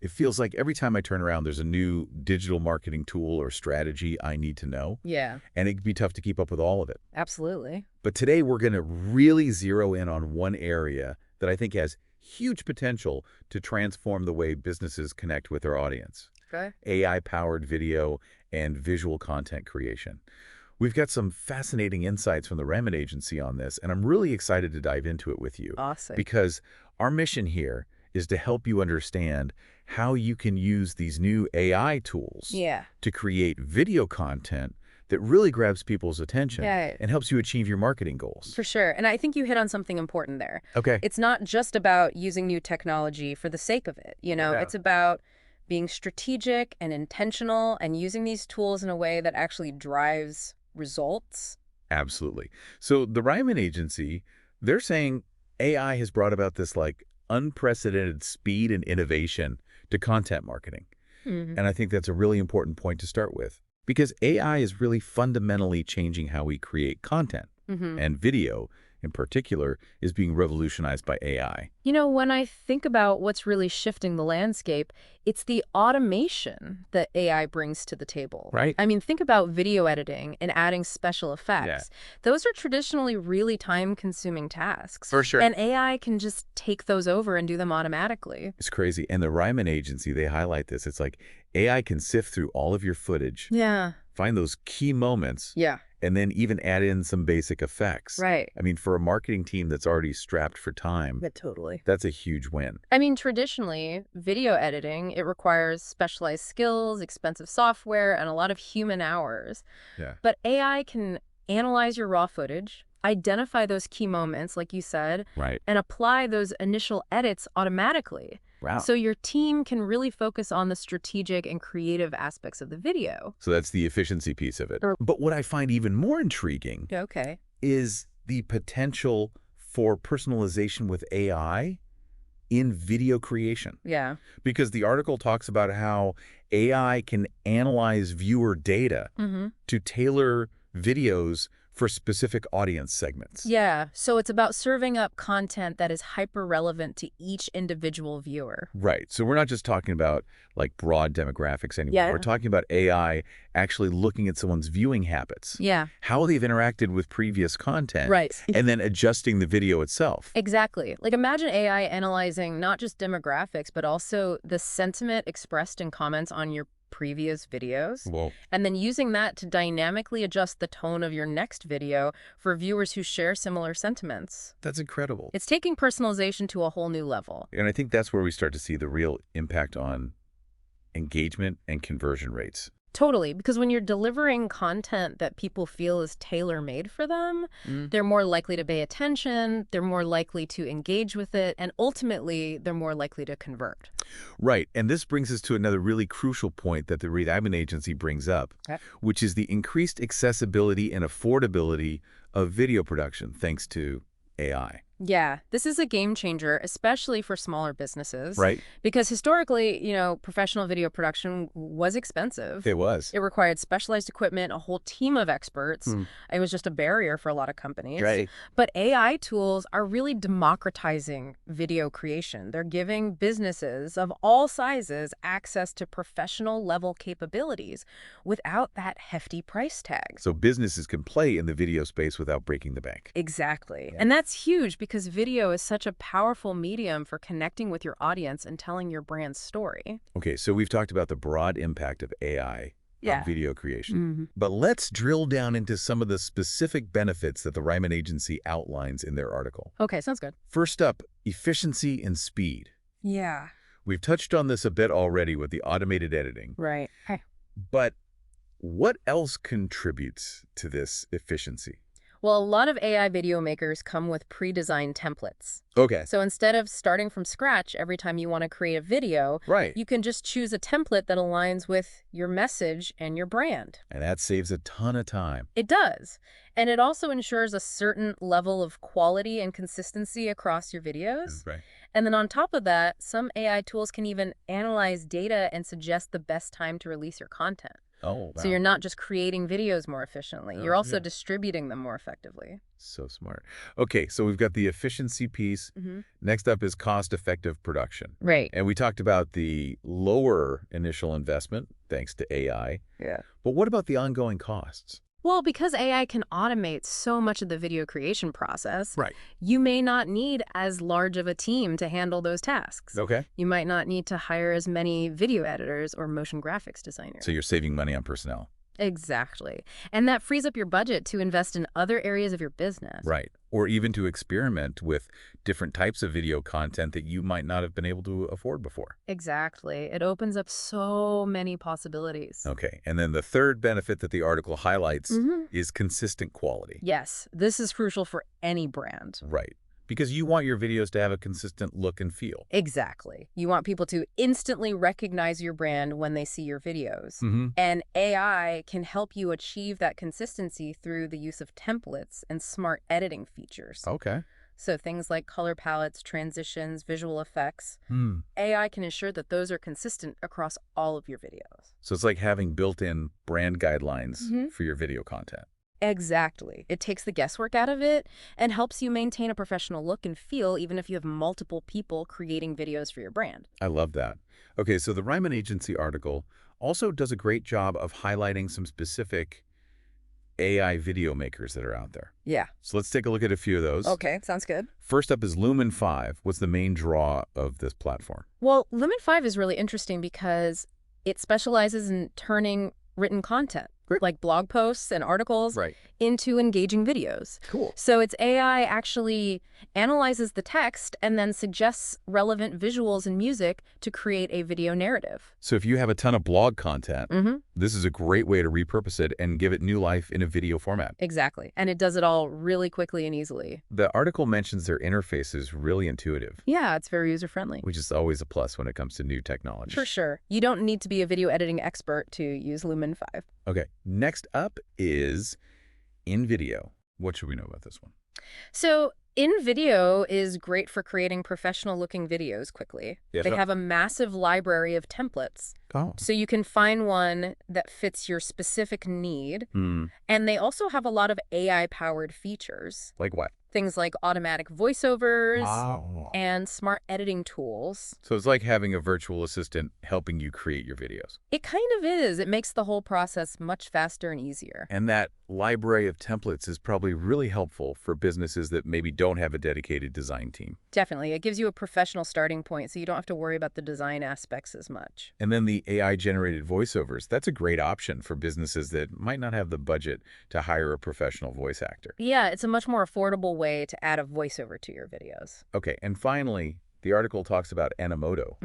It feels like every time I turn around, there's a new digital marketing tool or strategy I need to know, Yeah, and it can be tough to keep up with all of it. absolutely. But today we're going to really zero in on one area that I think has huge potential to transform the way businesses connect with their audience: Okay. AI-powered video and visual content creation. We've got some fascinating insights from the Raymond Agency on this, and I'm really excited to dive into it with you Awesome. because our mission here is to help you understand how you can use these new AI tools Yeah. to create video content that really grabs people's attention Yeah, and helps you achieve your marketing goals. for sure. And I think you hit on something important there. Okay. It's not just about using new technology for the sake of it. Yeah. It's about being strategic and intentional and using these tools in a way that actually drives results. Absolutely. So the Ryman Agency, they're saying AI has brought about this like unprecedented speed and innovation to content marketing. Hmm. And I think that's a really important point to start with because AI is really fundamentally changing how we create content. Hmm. And video, in particular, is being revolutionized by AI. When I think about what's really shifting the landscape, it's the automation that AI brings to the table. Right. I mean, think about video editing and adding special Yeah. effects. Those are traditionally really time-consuming tasks. For sure. And AI can just take those over and do them automatically. It's crazy. And the Ryman Agency, they highlight this. It's like AI can sift through all of your footage, Yeah. find those key moments, Yeah. and then even add in some basic effects. Right. I mean, for a marketing team that's already strapped for time, But totally. that's a huge win. I mean, traditionally, video editing, it requires specialized skills, expensive software, and a lot of human hours. Yeah. But AI can analyze your raw footage, identify those key moments, like you said, Right. and apply those initial edits automatically. Wow. So your team can really focus on the strategic and creative aspects of the video. So that's the efficiency piece of it. Sure. But what I find even more intriguing Okay. is the potential for personalization with AI in video creation. Yeah. Because the article talks about how AI can analyze viewer data Mm-hmm. to tailor videos for specific audience segments. Yeah. So it's about serving up content that is hyper-relevant to each individual viewer. Right. So we're not just talking about like broad demographics anymore. Yeah. We're talking about AI actually looking at someone's viewing habits, Yeah. how they've interacted with previous content, Right. and then adjusting the video itself. Exactly. Like imagine AI analyzing not just demographics, but also the sentiment expressed in comments on your previous videos, Whoa. and then using that to dynamically adjust the tone of your next video for viewers who share similar sentiments. That's incredible. It's taking personalization to a whole new level. And I think that's where we start to see the real impact on engagement and conversion rates. Totally, because when you're delivering content that people feel is tailor-made for them, they're more likely to pay attention, they're more likely to engage with it, and ultimately, they're more likely to convert. Right. And this brings us to another really crucial point that the Read Agency brings up, Okay. which is the increased accessibility and affordability of video production thanks to AI. Yeah, this is a game changer, especially for smaller businesses. Right? Because historically, professional video production was expensive. It was. It required specialized equipment, a whole team of experts. Hmm. It was just a barrier for a lot of companies. Right. But AI tools are really democratizing video creation. They're giving businesses of all sizes access to professional level capabilities without that hefty price tag. So businesses can play in the video space without breaking the bank. Exactly. Yeah. And that's huge because video is such a powerful medium for connecting with your audience and telling your brand's story. Okay, so we've talked about the broad impact of AI on video creation. Mm-hmm. But let's drill down into some of the specific benefits that the Ryman Agency outlines in their article. Okay, sounds good. First up, efficiency and speed. Yeah. We've touched on this a bit already with the automated editing, Right. Hey. but what else contributes to this efficiency? Well, a lot of AI video makers come with pre-designed templates. Okay. So instead of starting from scratch every time you want to create a video, Right. you can just choose a template that aligns with your message and your brand. And that saves a ton of time. It does. And it also ensures a certain level of quality and consistency across your videos. Right. And then on top of that, some AI tools can even analyze data and suggest the best time to release your content. Oh, So you're wow. not just creating videos more efficiently, Oh, you're also yeah. distributing them more effectively. So smart. Okay, so we've got the efficiency piece. Hmm. Next up is cost-effective production. Right. And we talked about the lower initial investment, thanks to AI. Yeah. But what about the ongoing costs? Well, because AI can automate so much of the video creation process, Right. you may not need as large of a team to handle those tasks. Okay. You might not need to hire as many video editors or motion graphics designers. So you're saving money on personnel. Exactly. And that frees up your budget to invest in other areas of your business. Right. Or even to experiment with different types of video content that you might not have been able to afford before. Exactly. It opens up so many possibilities. Okay. And then the third benefit that the article highlights Hmm. is consistent quality. Yes, this is crucial for any brand. Right. Because you want your videos to have a consistent look and feel. Exactly. You want people to instantly recognize your brand when they see your videos. Mm-hmm. And AI can help you achieve that consistency through the use of templates and smart editing features. Okay. So things like color palettes, transitions, visual effects. Hmm. AI can ensure that those are consistent across all of your videos. So it's like having built-in brand guidelines Mhm. for your video content. Exactly. It takes the guesswork out of it and helps you maintain a professional look and feel even if you have multiple people creating videos for your brand. I love that. Okay, so the Ryman Agency article also does a great job of highlighting some specific AI video makers that are out there. Yeah. So let's take a look at a few of those. Okay, sounds good. First up is Lumen 5. What's the main draw of this platform? Well, Lumen 5 is really interesting because it specializes in turning written content, Great. like blog posts and articles, Right. into engaging videos. Cool. So its AI actually analyzes the text and then suggests relevant visuals and music to create a video narrative. So if you have a ton of blog content, Mm-hmm. this is a great way to repurpose it and give it new life in a video format. Exactly. And it does it all really quickly and easily. The article mentions their interface is really intuitive, Yeah, it's very user-friendly. which is always a plus when it comes to new technology. For sure. You don't need to be a video editing expert to use Lumen 5. Okay, next up is InVideo. What should we know about this one? So InVideo is great for creating professional-looking videos quickly. Yes, They sir. have a massive library of templates, Oh. so you can find one that fits your specific need. Hmm. And they also have a lot of AI-powered features, Like what? things like automatic voiceovers Wow. and smart editing tools. So it's like having a virtual assistant helping you create your videos. It kind of is. It makes the whole process much faster and easier. And that library of templates is probably really helpful for businesses that maybe don't have a dedicated design team. Definitely. It gives you a professional starting point, so you don't have to worry about the design aspects as much. And then the AI-generated voiceovers, that's a great option for businesses that might not have the budget to hire a professional voice actor. Yeah, it's a much more affordable way to add a voiceover to your videos. Okay, and finally, the article talks about Animoto.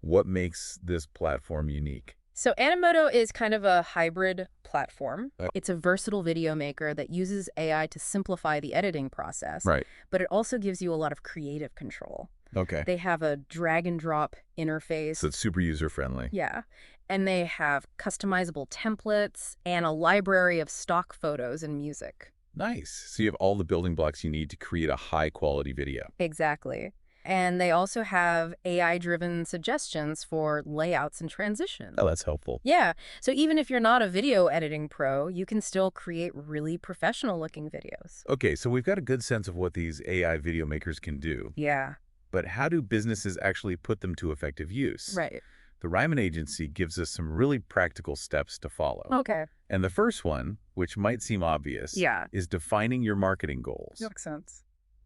What makes this platform unique? So Animoto is kind of a hybrid platform. Uh. It's a versatile video maker that uses AI to simplify the editing process, Right. but it also gives you a lot of creative control. Okay. They have a drag and drop interface. So it's super user-friendly. Yeah. And they have customizable templates and a library of stock photos and music. Nice. So you have all the building blocks you need to create a high-quality video. Exactly. And they also have AI-driven suggestions for layouts and transitions. Oh, that's helpful. Yeah. So even if you're not a video editing pro, you can still create really professional-looking videos. Okay, so we've got a good sense of what these AI video makers can do. Yeah. But how do businesses actually put them to effective use? Right. The Ryman Agency gives us some really practical steps to follow. Okay. And the first one, which might seem obvious, Yeah. is defining your marketing goals. Makes sense.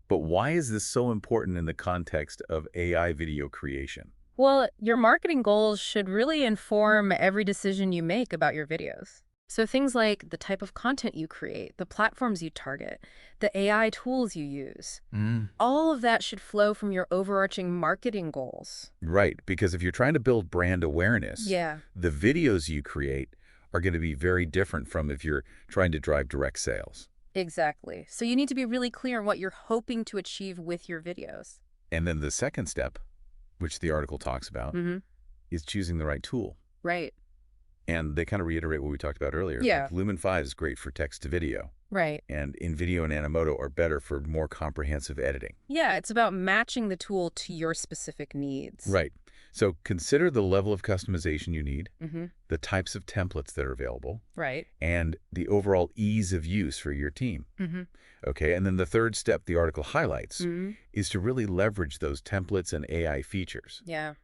But why is this so important in the context of AI video creation? Well, your marketing goals should really inform every decision you make about your videos. So things like the type of content you create, the platforms you target, the AI tools you use, all of that should flow from your overarching marketing goals. Right, because if you're trying to build brand awareness, Yeah. the videos you create are going to be very different from if you're trying to drive direct sales. Exactly. So you need to be really clear on what you're hoping to achieve with your videos. And then the second step, which the article talks about, Mm-hmm. is choosing the right tool. Right. And they kind of reiterate what we talked about earlier. Yeah. Like Lumen 5 is great for text to video, Right. and InVideo and Animoto are better for more comprehensive editing. Yeah, it's about matching the tool to your specific needs. Right. So consider the level of customization you need, Mm-hmm. the types of templates that are available, Right. and the overall ease of use for your team. Mm-hmm. Okay, and then the third step the article highlights Mm-hmm. is to really leverage those templates and AI features. Yeah.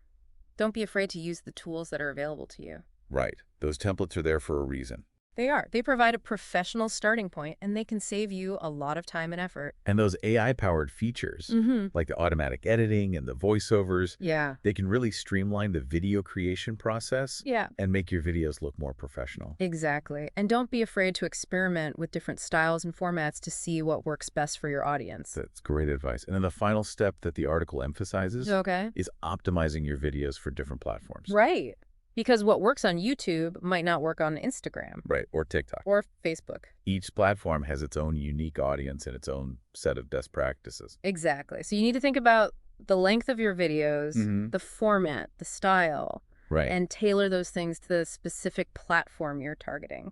Don't be afraid to use the tools that are available to you. Right. Those templates are there for a reason. They are. They provide a professional starting point, and they can save you a lot of time and effort. And those AI-powered features, Mm-hmm. like the automatic editing and the voiceovers, Yeah. they can really streamline the video creation process Yeah. and make your videos look more professional. Exactly. And don't be afraid to experiment with different styles and formats to see what works best for your audience. That's great advice. And then the final step that the article emphasizes Okay. is optimizing your videos for different platforms. Right. Because what works on YouTube might not work on Instagram Right, or TikTok. or Facebook. Each platform has its own unique audience and its own set of best practices. Exactly. So you need to think about the length of your videos, Mm-hmm. the format, the style, Right. and tailor those things to the specific platform you're targeting.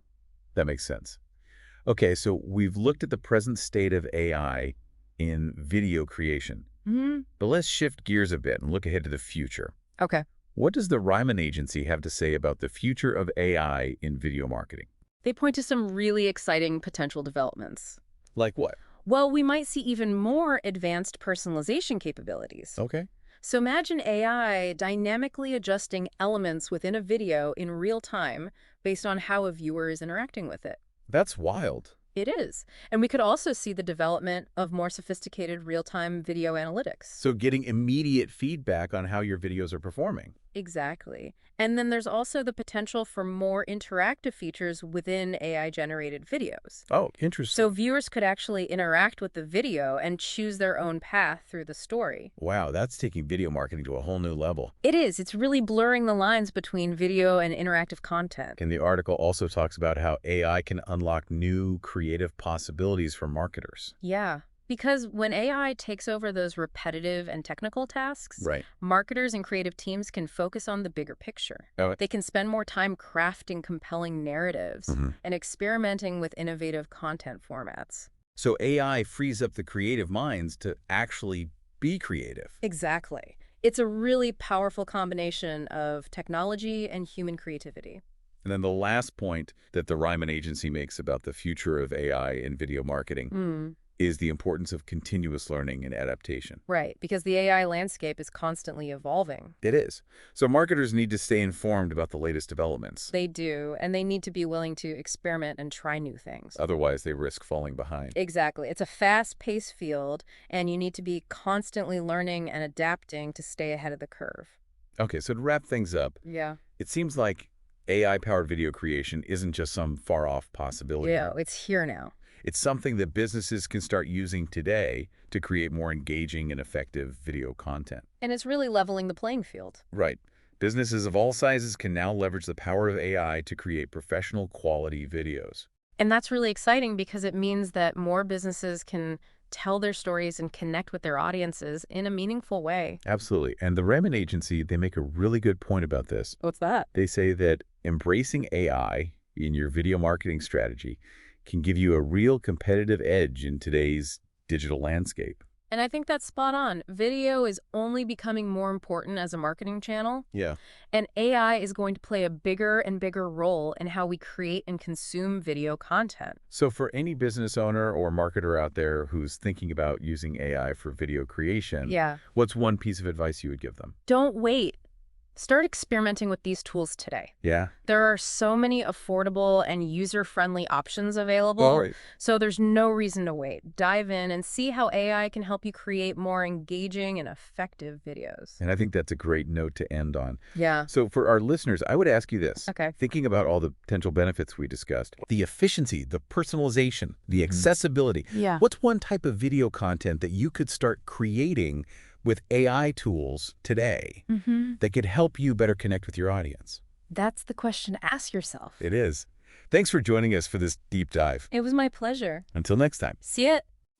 That makes sense. Okay, so we've looked at the present state of AI in video creation, Hmm. but let's shift gears a bit and look ahead to the future. Okay. What does the Ryman Agency have to say about the future of AI in video marketing? They point to some really exciting potential developments. Like what? Well, we might see even more advanced personalization capabilities. Okay. So imagine AI dynamically adjusting elements within a video in real time based on how a viewer is interacting with it. That's wild. It is. And we could also see the development of more sophisticated real-time video analytics. So getting immediate feedback on how your videos are performing. Exactly. And then there's also the potential for more interactive features within AI-generated videos. Oh, interesting. So viewers could actually interact with the video and choose their own path through the story. Wow, that's taking video marketing to a whole new level. It is. It's really blurring the lines between video and interactive content. And the article also talks about how AI can unlock new creative possibilities for marketers. Yeah. Because when AI takes over those repetitive and technical tasks, Right. marketers and creative teams can focus on the bigger picture. Oh, They can spend more time crafting compelling narratives Mhm. and experimenting with innovative content formats. So AI frees up the creative minds to actually be creative. Exactly. It's a really powerful combination of technology and human creativity. And then the last point that the Ryman Agency makes about the future of AI in video marketing is the importance of continuous learning and adaptation. Right, because the AI landscape is constantly evolving. It is. So marketers need to stay informed about the latest developments. They do, and they need to be willing to experiment and try new things. Otherwise, they risk falling behind. Exactly. It's a fast-paced field, and you need to be constantly learning and adapting to stay ahead of the curve. Okay, so to wrap things up, Yeah. it seems like AI-powered video creation isn't just some far-off possibility. Yeah, it's here now. It's something that businesses can start using today to create more engaging and effective video content. And it's really leveling the playing field. Right. Businesses of all sizes can now leverage the power of AI to create professional quality videos. And that's really exciting because it means that more businesses can tell their stories and connect with their audiences in a meaningful way. Absolutely. And the Raymond Agency, they make a really good point about this. What's that? They say that embracing AI in your video marketing strategy can give you a real competitive edge in today's digital landscape. And I think that's spot on. Video is only becoming more important as a marketing channel, Yeah. and AI is going to play a bigger and bigger role in how we create and consume video content. So for any business owner or marketer out there who's thinking about using AI for video creation, Yeah. what's one piece of advice you would give them? Don't wait. Start experimenting with these tools today. Yeah. There are so many affordable and user-friendly options available, All right. so there's no reason to wait. Dive in and see how AI can help you create more engaging and effective videos. And I think that's a great note to end on. Yeah. So for our listeners, I would ask you this. Okay. Thinking about all the potential benefits we discussed, the efficiency, the personalization, the accessibility, Yeah. what's one type of video content that you could start creating with AI tools today that could help you better connect with your audience? That's the question to ask yourself. It is. Thanks for joining us for this deep dive. It was my pleasure. Until next time. See it.